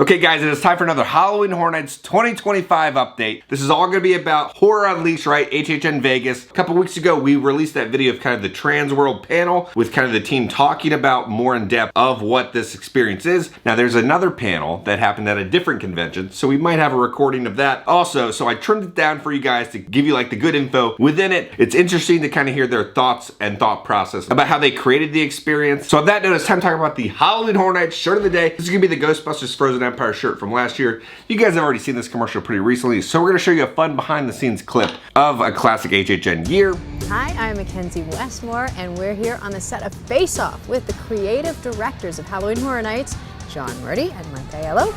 Okay guys, it is time for another Halloween Horror Nights 2025 update. This is all going to be about Horror Unleashed, right? HHN Vegas. A couple weeks ago, we released that video of kind of the Trans World panel with kind of the team talking about more in depth of what this experience is. Now there's another panel that happened at a different convention, so we might have a recording of that also. So I trimmed it down for you guys to give you like the good info within it. It's interesting to kind of hear their thoughts and thought process about how they created the experience. So on that note, it's time to talk about the Halloween Horror Nights shirt of the day. This is going to be the Ghostbusters Frozen Empire shirt from last year. You guys have already seen this commercial pretty recently, so we're going to show you a fun behind the scenes clip of a classic HHN year. Hi, I'm Mackenzie Westmore, and we're here on the set of Face Off with the creative directors of Halloween Horror Nights, John Murdy and Mike Aiello.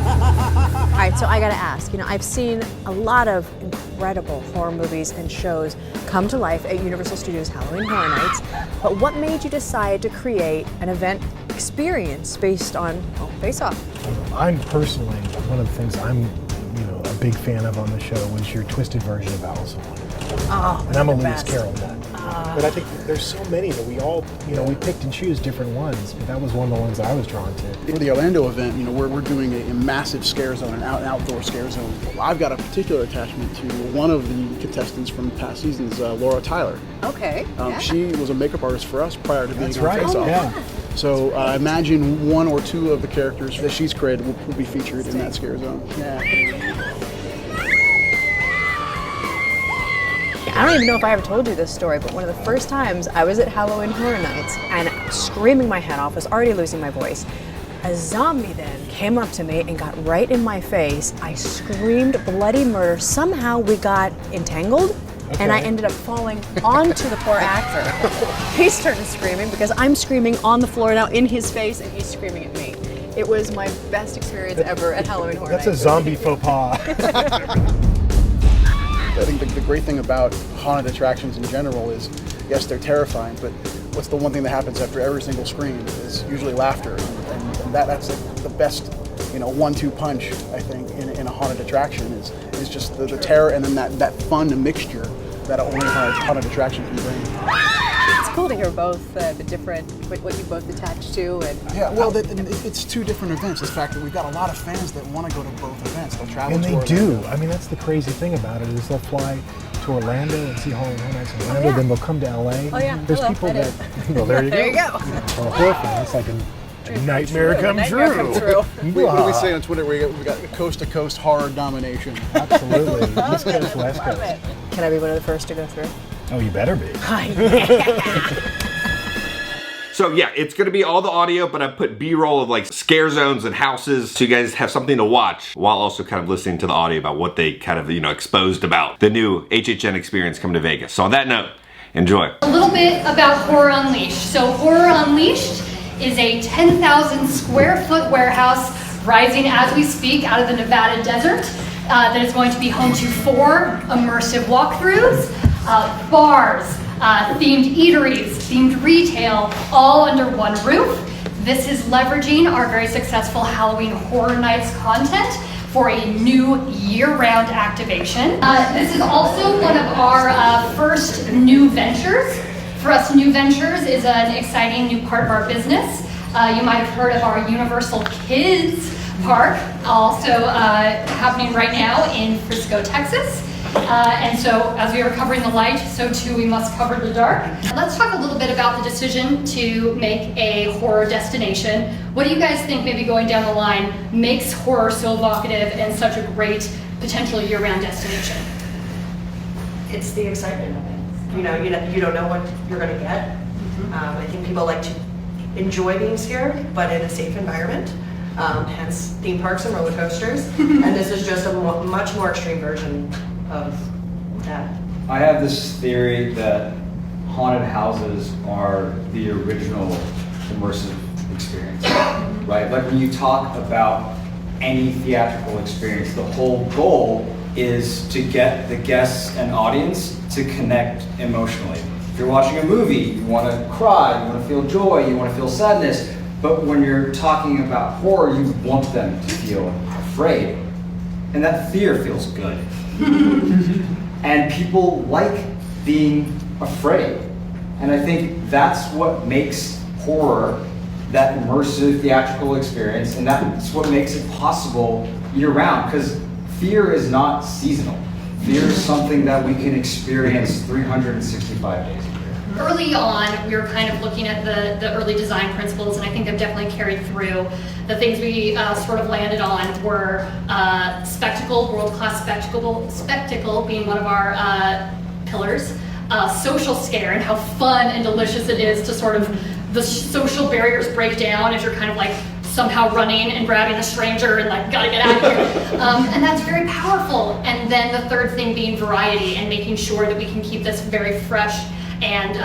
All right, so I gotta ask, I've seen a lot of incredible horror movies and shows come to life at Universal Studios Halloween Horror Nights, but what made you decide to create an event experience based on Face Off? I'm personally, one of the things I'm a big fan of on the show was your twisted version of Alice in Wonderland. Oh, and I'm a Lewis Carroll nut. But I think there's so many that we all, we picked and choose different ones, but that was one of the ones I was drawn to. For the Orlando event, we're doing a massive scare zone, an outdoor scare zone. I've got a particular attachment to one of the contestants from past seasons, Laura Tyler. Okay. She was a makeup artist for us prior to being on right. Face Off. Yeah. So I imagine one or two of the characters that she's created will be featured in that scare zone. Yeah. I don't even know if I ever told you this story, but one of the first times I was at Halloween Horror Nights and screaming my head off, was already losing my voice. A zombie then came up to me and got right in my face. I screamed bloody murder. Somehow we got entangled. Okay. And I ended up falling onto the poor actor. He started screaming because I'm screaming on the floor now in his face and he's screaming at me. It was my best experience ever at Halloween Horror Nights. That's a zombie faux pas. I think the great thing about haunted attractions in general is, yes, they're terrifying, but what's the one thing that happens after every single scream is usually laughter. And that's like the best, 1-2 punch, I think, in a haunted attraction is just the terror and then that fun mixture that only a haunted attraction can bring. It's cool to hear both the different, what you both attach to. Yeah, well, it's two different events. The fact that we've got a lot of fans that want to go to both events. They'll travel and to they Orlando. do. I mean, that's the crazy thing about it is they'll fly to Orlando and see Halloween Horror Nights in Orlando, then they'll come to LA. Oh yeah, There's people that, well, there you go. There you go. For a horror fan, it's like a nightmare come true. We say on Twitter we got coast-to-coast horror domination. Absolutely. East Coast, West Coast. Can I be one of the first to go through? Oh, you better be. So yeah, it's gonna be all the audio, but I put B-roll of like scare zones and houses so you guys have something to watch while also kind of listening to the audio about what they kind of, exposed about the new HHN experience coming to Vegas. So on that note, enjoy. A little bit about Horror Unleashed. So Horror Unleashed is a 10,000 square foot warehouse rising as we speak out of the Nevada desert that is going to be home to 4 immersive walkthroughs, bars, themed eateries, themed retail, all under one roof. This is leveraging our very successful Halloween Horror Nights content for a new year-round activation. This is also one of our first new ventures. For us, new ventures is an exciting new part of our business. You might have heard of our Universal Kids Park, also happening right now in Frisco, Texas. And so as we are covering the light, so too we must cover the dark. Let's talk a little bit about the decision to make a horror destination. What do you guys think, maybe going down the line, makes horror so evocative and such a great potential year-round destination? It's the excitement of it. You don't know what you're going to get. I think people like to enjoy being scared, but in a safe environment. Hence theme parks and roller coasters. And this is just a much more extreme version of that. I have this theory that haunted houses are the original immersive experience, right? Like when you talk about any theatrical experience, the whole goal is to get the guests and audience to connect emotionally. If you're watching a movie, you want to cry, you want to feel joy, you want to feel sadness, but when you're talking about horror, you want them to feel afraid. And that fear feels good. And people like being afraid. And I think that's what makes horror that immersive theatrical experience, and that's what makes it possible year-round, because fear is not seasonal. Fear is something that we can experience 365 days a year. Early on, we were kind of looking at the early design principles, and I think they've definitely carried through. The things we sort of landed on were spectacle, world-class spectacle being one of our pillars, social scare, and how fun and delicious it is to sort of, the social barriers break down as you're kind of like somehow running and grabbing a stranger and like, gotta get out of here. And that's very powerful. And then the third thing being variety and making sure that we can keep this very fresh and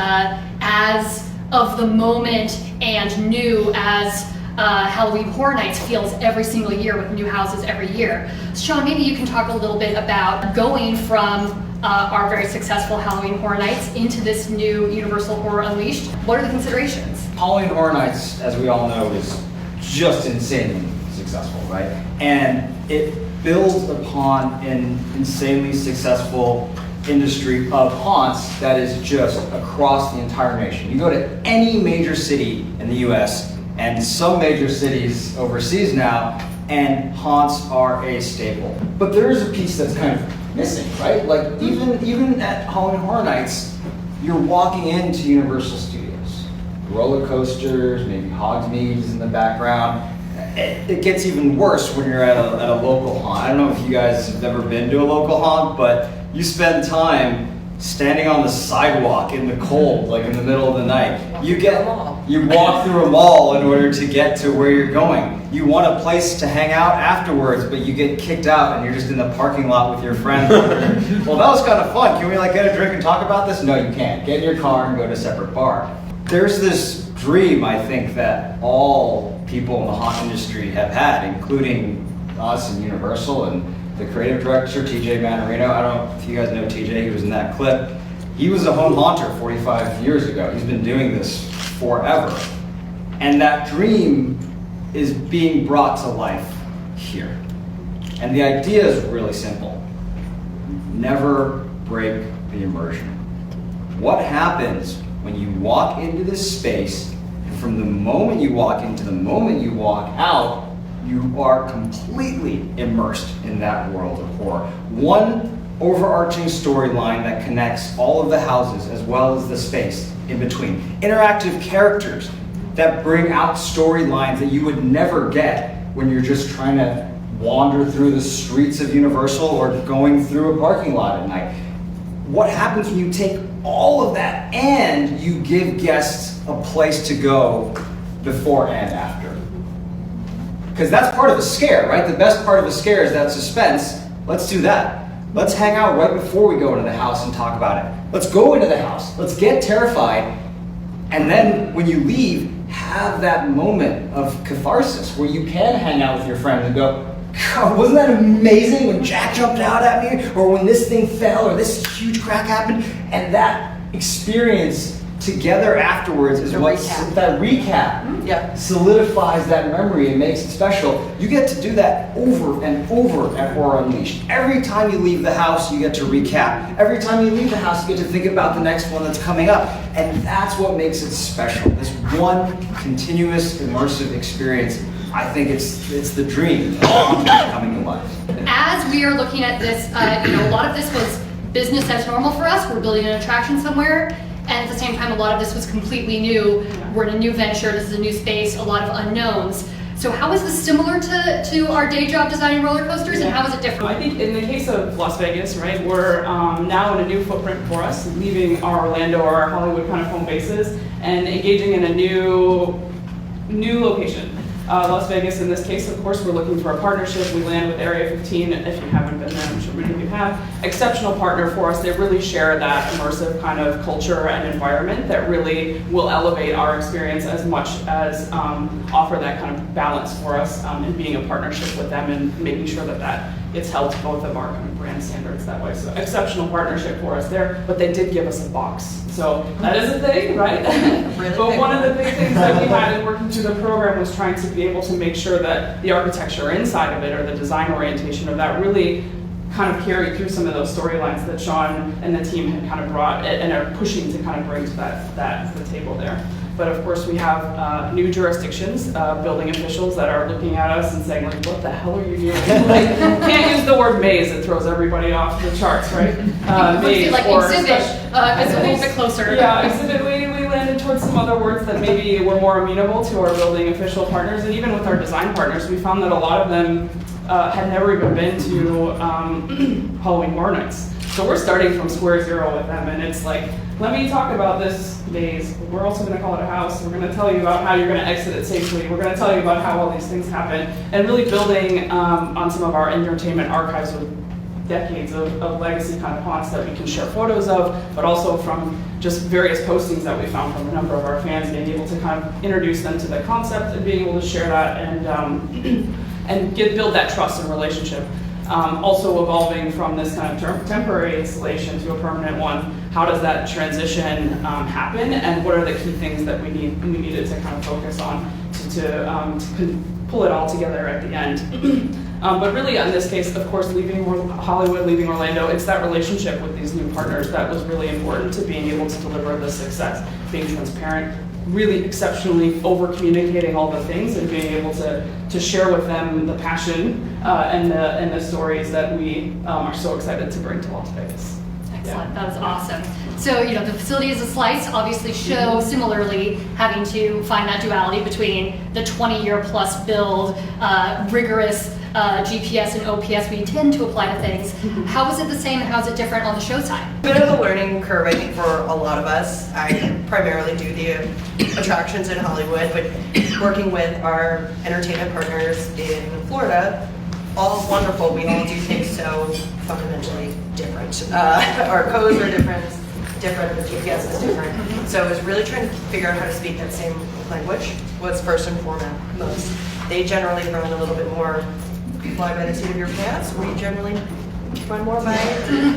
as of the moment and new as Halloween Horror Nights feels every single year with new houses every year. Sean, maybe you can talk a little bit about going from our very successful Halloween Horror Nights into this new Universal Horror Unleashed. What are the considerations? Halloween Horror Nights, as we all know, is just insanely successful, right? And it builds upon an insanely successful industry of haunts that is just across the entire nation. You go to any major city in the US and some major cities overseas now, and haunts are a staple. But there is a piece that's kind of missing, right? Like even at Halloween Horror Nights, you're walking into Universal Studios. Roller coasters, maybe Hogsmeade's in the background. It gets even worse when you're at a local haunt. I don't know if you guys have ever been to a local haunt, but you spend time standing on the sidewalk in the cold, like in the middle of the night. You walk through a mall in order to get to where you're going. You want a place to hang out afterwards, but you get kicked out and you're just in the parking lot with your friends. Well, that was kind of fun. Can we like get a drink and talk about this? No, you can't. Get in your car and go to a separate bar. There's this dream, I think, that all people in the haunt industry have had, including us and Universal and the creative director, TJ Manarino. I don't know if you guys know TJ, he was in that clip. He was a home haunter 45 years ago. He's been doing this forever. And that dream is being brought to life here. And the idea is really simple. Never break the immersion. What happens when you walk into this space, and from the moment you walk in to the moment you walk out, you are completely immersed in that world of horror. One overarching storyline that connects all of the houses as well as the space in between. Interactive characters that bring out storylines that you would never get when you're just trying to wander through the streets of Universal or going through a parking lot at night. What happens when you take all of that and you give guests a place to go before and after? Because that's part of the scare, right? The best part of the scare is that suspense. Let's do that. Let's hang out right before we go into the house and talk about it. Let's go into the house. Let's get terrified. And then when you leave, have that moment of catharsis where you can hang out with your friends and go, God, wasn't that amazing when Jack jumped out at me? Or when this thing fell or this huge crack happened? And that experience together afterwards is what that recap solidifies that memory and makes it special. You get to do that over and over at Horror Unleashed. Every time you leave the house, you get to recap. Every time you leave the house, you get to think about the next one that's coming up. And that's what makes it special. This one continuous immersive experience. I think it's the dream coming to life. As we are looking at this, a lot of this was business as normal for us. We're building an attraction somewhere. And at the same time, a lot of this was completely new. We're in a new venture, this is a new space, a lot of unknowns. So how is this similar to our day job designing roller coasters, and how is it different? I think in the case of Las Vegas, right, we're now in a new footprint for us, leaving our Orlando or our Hollywood kind of home bases and engaging in a new location. Las Vegas, in this case, of course, we're looking for a partnership. We land with Area 15. If you haven't been there, I'm sure many of you have. Exceptional partner for us. They really share that immersive kind of culture and environment that really will elevate our experience as much as offer that kind of balance for us in being a partnership with them and making sure that it's held to both of our kind of brand standards that way. So exceptional partnership for us there, but they did give us a box. So that is a thing, right? But one of the big things that we had in working through the program was trying to be able to make sure that the architecture inside of it or the design orientation of that really kind of carried through some of those storylines that Sean and the team had kind of brought and are pushing to kind of bring to the table there. But of course, we have new jurisdictions, building officials that are looking at us and saying, like, what the hell are you doing? Like, can't use the word maze, it throws everybody off the charts, right? Maze like or exhibit is a little bit closer. Yeah, exhibit, we landed towards some other words that maybe were more amenable to our building official partners, and even with our design partners, we found that a lot of them had never even been to Halloween Horror Nights. So we're starting from square zero with them, and it's like, let me talk about this maze. We're also going to call it a house. We're going to tell you about how you're going to exit it safely. We're going to tell you about how all these things happen, and really building on some of our entertainment archives with decades of legacy kind of haunts that we can share photos of, but also from just various postings that we found from a number of our fans, being able to kind of introduce them to the concept and being able to share that and build that trust and relationship. Also evolving from this kind of temporary installation to a permanent one. How does that transition happen, and what are the key things that we needed to kind of focus on to pull it all together at the end? But really, in this case, of course, leaving Hollywood, leaving Orlando, it's that relationship with these new partners that was really important to being able to deliver the success, being transparent, really exceptionally over-communicating all the things, and being able to share with them the passion and the stories that we are so excited to bring to Las Vegas. Excellent, that was awesome. So, the facility is a slice, obviously show similarly having to find that duality between the 20-year plus build, rigorous GPS and OPS we tend to apply to things. How is it the same and how is it different on the show side? A bit of a learning curve, I think, for a lot of us. I primarily do the attractions in Hollywood, but working with our entertainment partners in Florida, all wonderful. We all do things so fundamentally different. Our codes are different, the GPS is different. So I was really trying to figure out how to speak that same language was first and foremost. They generally run a little bit more fly by the seat of your pants. We generally run more by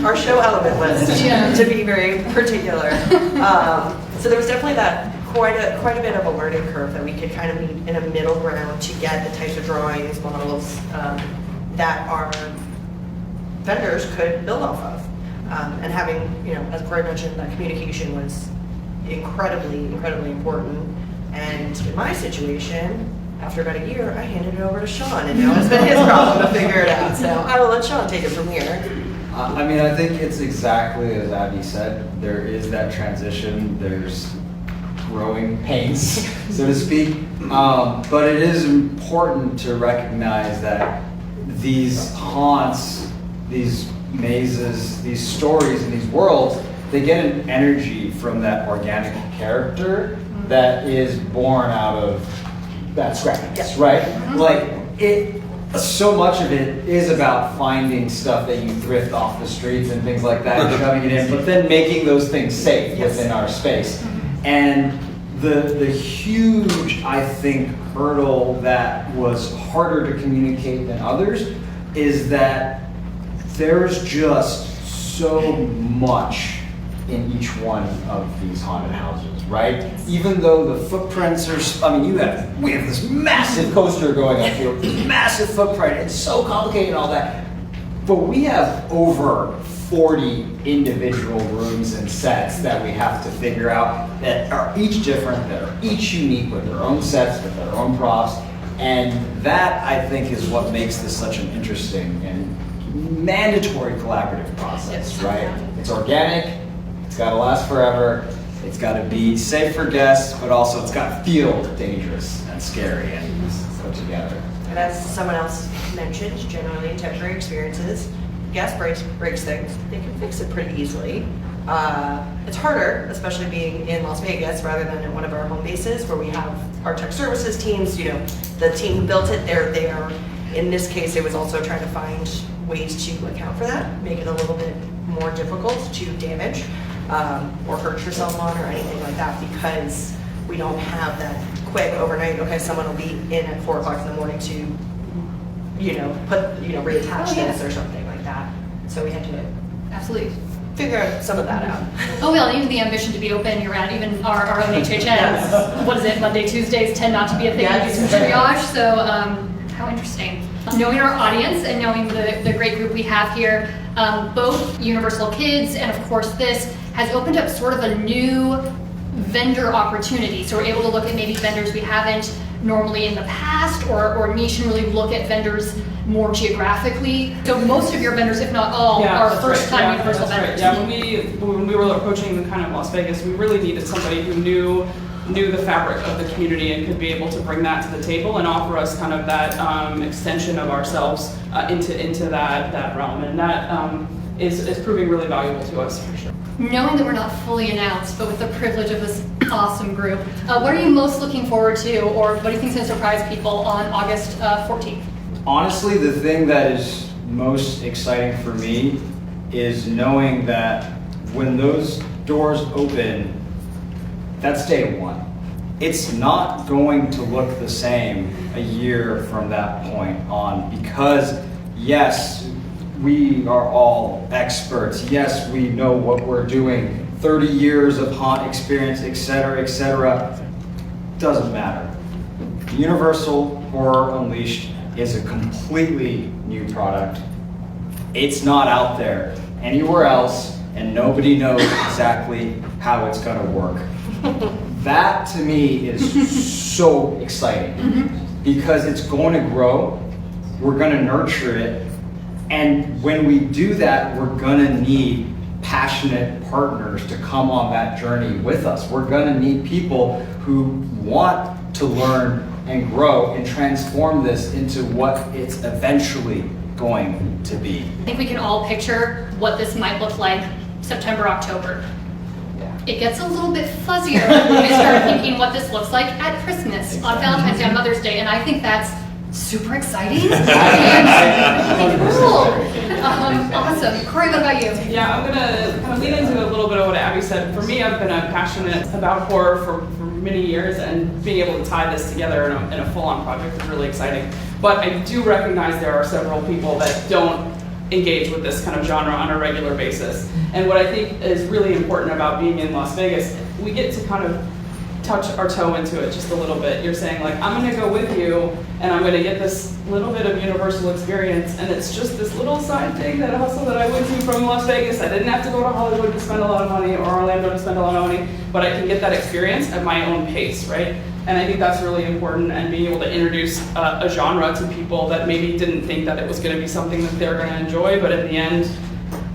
our show element list, to be very particular. So there was definitely that quite a bit of a learning curve that we could kind of meet in a middle ground to get the types of drawings, models that our vendors could build off of. And having, as Corey mentioned, that communication was incredibly important. And in my situation, after about a year, I handed it over to Sean, and now it's been his problem to figure it out. So I will let Sean take it from here. I think it's exactly as Abby said. There is that transition. There's growing pains, so to speak. But it is important to recognize that these haunts, these mazes, these stories, and these worlds, they get an energy from that organic character that is born out of that scrappiness, right? So much of it is about finding stuff that you thrift off the streets and things like that, and shoving it in, but then making those things safe within our space. And the huge, I think, hurdle that was harder to communicate than others is that there's just so much in each one of these haunted houses, right? Even though the footprints are, we have this massive coaster going up here, this massive footprint, it's so complicated and all that, but we have over 40 individual rooms and sets that we have to figure out that are each different, that are each unique with their own sets, with their own props, and that, I think, is what makes this such an interesting and mandatory collaborative process, right? It's organic, it's got to last forever, it's got to be safe for guests, but also it's got to feel dangerous and scary and put together. And as someone else mentioned, generally in temporary experiences, guest breaks things, they can fix it pretty easily. It's harder, especially being in Las Vegas rather than in one of our home bases where we have our tech services teams, the team who built it, they're there. In this case, it was also trying to find ways to account for that, make it a little bit more difficult to damage or hurt yourself on or anything like that, because we don't have that quick overnight, okay, someone will be in at 4 o'clock in the morning to, reattach this or something like that. So we had to Absolutely. figure out some of that out. Oh, well, even the ambition to be open, you're right, even our own HHNs, what is it, Monday, Tuesdays tend not to be a thing, we do some triage, so how interesting. Knowing our audience and knowing the great group we have here, both Universal Kids and of course this has opened up sort of a new vendor opportunities. So we're able to look at maybe vendors we haven't normally in the past, or niche and really look at vendors more geographically. So most of your vendors, if not all, are first-time Universal vendors. Yeah, when we were approaching kind of Las Vegas, we really needed somebody who knew the fabric of the community and could be able to bring that to the table and offer us kind of that extension of ourselves into that realm, and that is proving really valuable to us for sure. Knowing that we're not fully announced, but with the privilege of this awesome group, what are you most looking forward to, or what do you think is going to surprise people on August 14th? Honestly, the thing that is most exciting for me is knowing that when those doors open, that's day one. It's not going to look the same a year from that point on, because yes, we are all experts. Yes, we know what we're doing. 30 years of haunt experience, etc., etc. Doesn't matter. Universal Horror Unleashed is a completely new product. It's not out there anywhere else, and nobody knows exactly how it's gonna work. That to me is so exciting, because it's going to grow, we're gonna nurture it, and when we do that, we're gonna need passionate partners to come on that journey with us. We're gonna need people who want to learn and grow and transform this into what it's eventually going to be. I think we can all picture what this might look like September, October. It gets a little bit fuzzier when we start thinking what this looks like at Christmas, on Valentine's Day, on Mother's Day, and I think that's super exciting and cool. Awesome. Corey, what about you? Yeah, I'm gonna kind of lean into a little bit of what Abby said. For me, I've been passionate about horror for many years, and being able to tie this together in a full-on project is really exciting. But I do recognize there are several people that don't engage with this kind of genre on a regular basis. And what I think is really important about being in Las Vegas, we get to kind of touch our toe into it just a little bit. You're saying like, I'm gonna go with you and I'm gonna get this little bit of Universal experience, and it's just this little side thing, that hustle that I went to from Las Vegas. I didn't have to go to Hollywood to spend a lot of money, or Orlando to spend a lot of money, but I can get that experience at my own pace, right? And I think that's really important, and being able to introduce a genre to people that maybe didn't think that it was gonna be something that they're gonna enjoy, but in the end,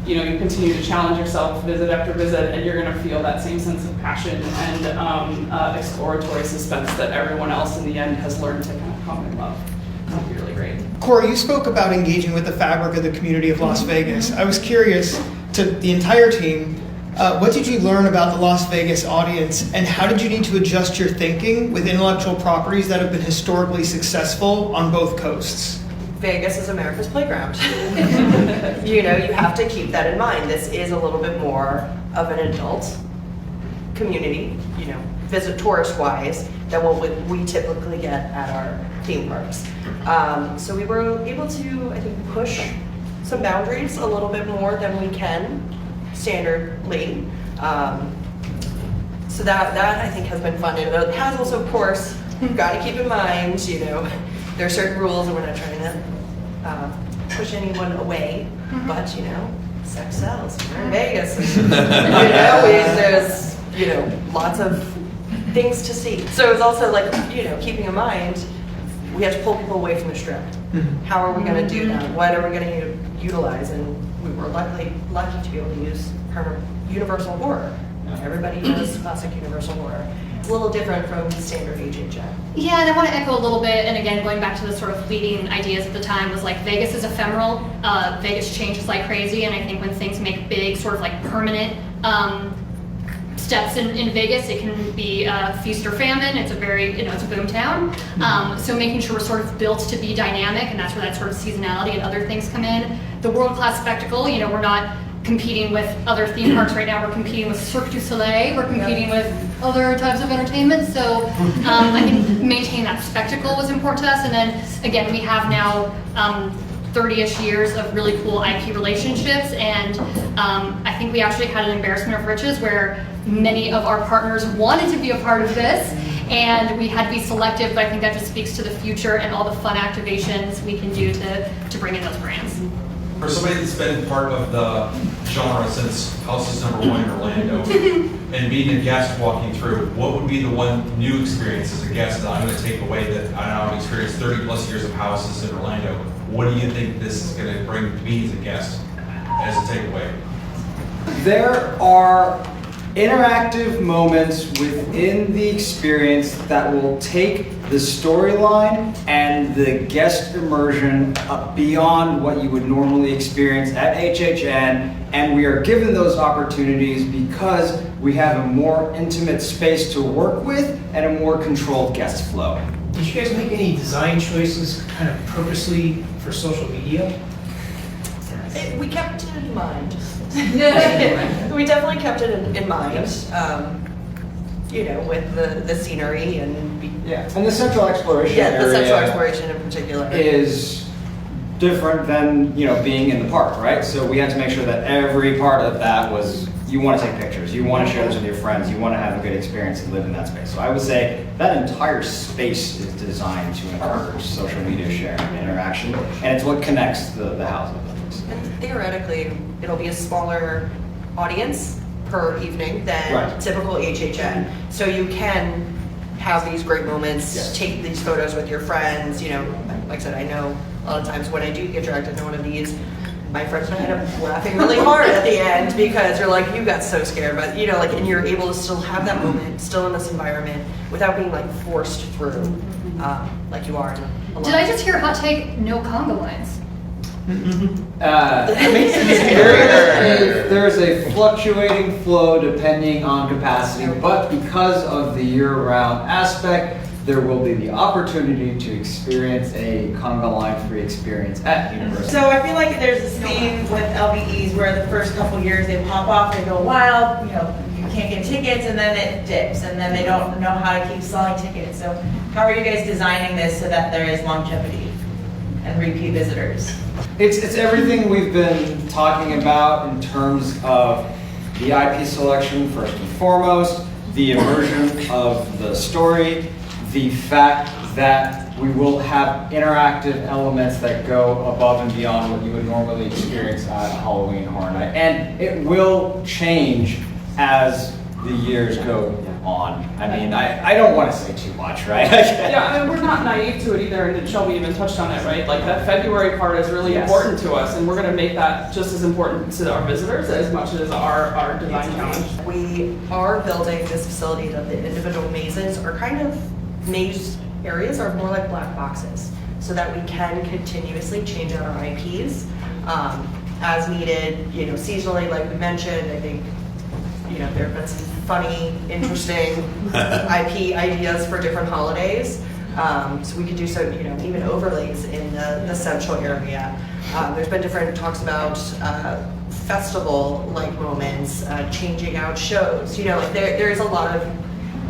you know, you continue to challenge yourself visit after visit, and you're going to feel that same sense of passion and exploratory suspense that everyone else in the end has learned to kind of come and love. That'll be really great. Corey, you spoke about engaging with the fabric of the community of Las Vegas. I was curious, to the entire team, what did you learn about the Las Vegas audience, and how did you need to adjust your thinking with intellectual properties that have been historically successful on both coasts? Vegas is America's playground. You know, you have to keep that in mind. This is a little bit more of an adult community, you know, visit tourist-wise, than what we typically get at our theme parks. So we were able to, I think, push some boundaries a little bit more than we can standardly. So that I think has been fun. It has also, of course, you've got to keep in mind, you know, there are certain rules, and we're not trying to push anyone away, but you know, sex sells. We're in Vegas, and, there's lots of things to see. So it's also like, you know, keeping in mind, we have to pull people away from the strip. How are we going to do that? What are we going to utilize? And we were lucky to be able to use Universal Horror. Everybody knows classic Universal Horror. It's a little different from standard HHN. Yeah, and I want to echo a little bit, and again, going back to the sort of leading ideas at the time, was like Vegas is ephemeral. Vegas changes like crazy, and I think when things make big, sort of like permanent steps in Vegas, it can be feast or famine. It's a very, it's a boom town. So making sure we're sort of built to be dynamic, and that's where that sort of seasonality and other things come in. The world-class spectacle, we're not competing with other theme parks right now. We're competing with Cirque du Soleil. We're competing with other types of entertainment. So I think maintaining that spectacle was important to us. And then again, we have now 30-ish years of really cool IP relationships. And I think we actually had an embarrassment of riches where many of our partners wanted to be a part of this. And we had to be selective, but I think that just speaks to the future and all the fun activations we can do to bring in those brands. For somebody that's been part of the genre since House is #1 in Orlando, and being a guest walking through, what would be the one new experience as a guest that I'm going to take away that I know I've experienced 30 plus years of houses in Orlando? What do you think this is going to bring me as a guest as a takeaway? There are interactive moments within the experience that will take the storyline and the guest immersion up beyond what you would normally experience at HHN, and we are given those opportunities because we have a more intimate space to work with and a more controlled guest flow. Did you guys make any design choices kind of purposely for social media? We kept it in mind. We definitely kept it in mind. You know, with the scenery and and the central exploration the central area exploration in particular is different than, you know, being in the park, right? So we had to make sure that every part of that was, you want to take pictures, you want to share this with your friends, you want to have a good experience and live in that space. So I would say that entire space is designed to encourage social media sharing and interaction, and it's what connects the houses. And theoretically, it'll be a smaller audience per evening than typical HHN. So you can have these great moments, take these photos with your friends. You know, like I said, I know a lot of times when I do get dragged into one of these, my friends and I end up laughing really hard at the end because you're like, you got so scared, but you know, like, and you're able to still have that moment, still in this environment, without being like forced through, like you are. Did I just hear hot take? No conga lines. There's a fluctuating flow depending on capacity, but because of the year-round aspect, there will be the opportunity to experience a conga line-free experience at University. So I feel like there's this theme with LBEs where the first couple years they pop off, they go wild, you know, you can't get tickets, and then it dips, and then they don't know how to keep selling tickets. So how are you guys designing this so that there is longevity and repeat visitors? It's everything we've been talking about in terms of the IP selection first and foremost, the immersion of the story, the fact that we will have interactive elements that go above and beyond what you would normally experience at Halloween Horror Night. And it will change as the years go on. I mean, I don't want to say too much, right? Yeah, I mean, we're not naive to it either, and Shelby even touched on it, right? Like, that February part is really important to us, and we're going to make that just as important to our visitors as much as our design challenge. We are building this facility that the individual mazes are kind of, maze areas are more like black boxes, so that we can continuously change out our IPs as needed, you know, seasonally, like we mentioned. I think, you know, there have been some funny, interesting IP ideas for different holidays. So we could do some, you know, even overlays in the central area. There's been different talks about festival-like moments, changing out shows. You know, like there is a lot of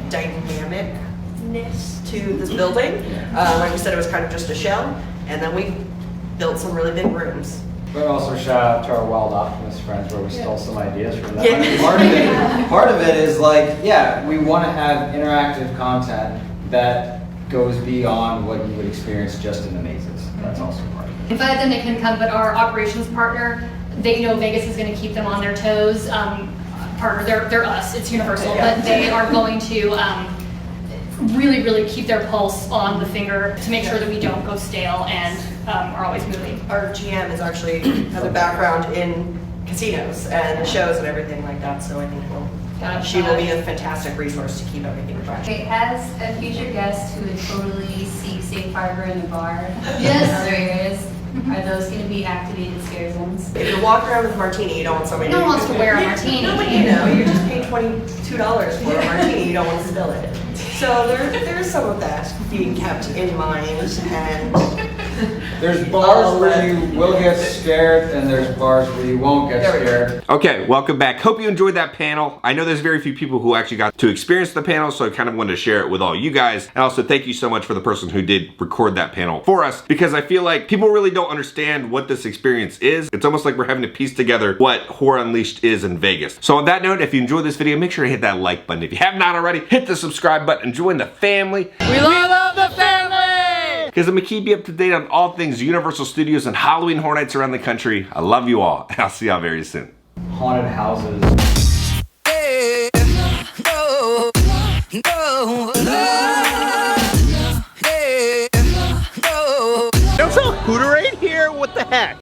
dynamicness to this building. Like we said, it was kind of just a shell, and then we built some really big rooms. But also shout out to our Wild Optimist friends where we stole some ideas from them. Part of it is like, yeah, we want to have interactive content that goes beyond what you would experience just in the mazes. That's also part of it. Invite them, they can come, but our operations partner, they know Vegas is going to keep them on their toes. Partner, they're us, it's Universal, but they are going to really keep their pulse on the finger to make sure that we don't go stale and are always moving. Our GM is actually has a background in casinos and shows and everything like that, so I think she will be a fantastic resource to keep everything fresh. Okay, as a future guest who would totally seek safe harbor in the bar Yes. and other areas, are those going to be activated scare zones? If you're walking around with a martini, you don't want somebody No one wants to wear a martini. No, but you know, you're just paying $22 for a martini, you don't want to spill it. So there's some of that being kept in mind, and there's bars where you will get scared, and there's bars where you won't get scared. Okay, welcome back. Hope you enjoyed that panel. I know there's very few people who actually got to experience the panel, so I kind of wanted to share it with all you guys. And also thank you so much for the person who did record that panel for us, because I feel like people really don't understand what this experience is. It's almost like we're having to piece together what Horror Unleashed is in Vegas. So on that note, if you enjoyed this video, make sure to hit that like button. If you have not already, hit the subscribe button and join the family. We love the family! because I'm gonna keep you up to date on all things Universal Studios and Halloween Horror Nights around the country. I love you all, and I'll see y'all very soon. Haunted houses. There's a Hooterade here? What the heck?